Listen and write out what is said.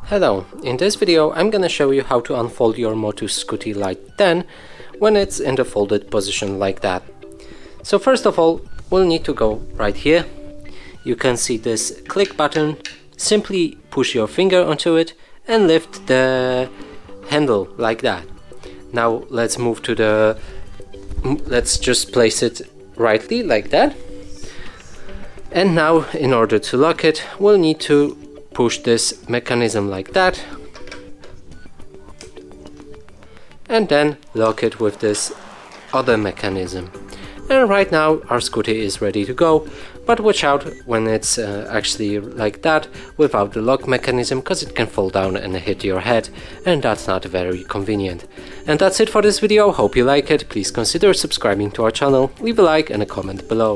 Hello, in this video I'm gonna show you how to unfold your Motus Scooty Lite 10 when it's in the folded position like that. So first of all, we'll need to go right here. You can see this click button. Simply push your finger onto it and lift the handle like that. Now let's move to let's just place it rightly like that. And now in order to lock it, we'll need to push this mechanism like that and then lock it with this other mechanism. And right now our scooty is ready to go, but watch out when it's actually like that without the lock mechanism, because it can fall down and hit your head, and that's not very convenient. And that's it for this video. Hope you like it. Please consider subscribing to our channel, leave a like and a comment below.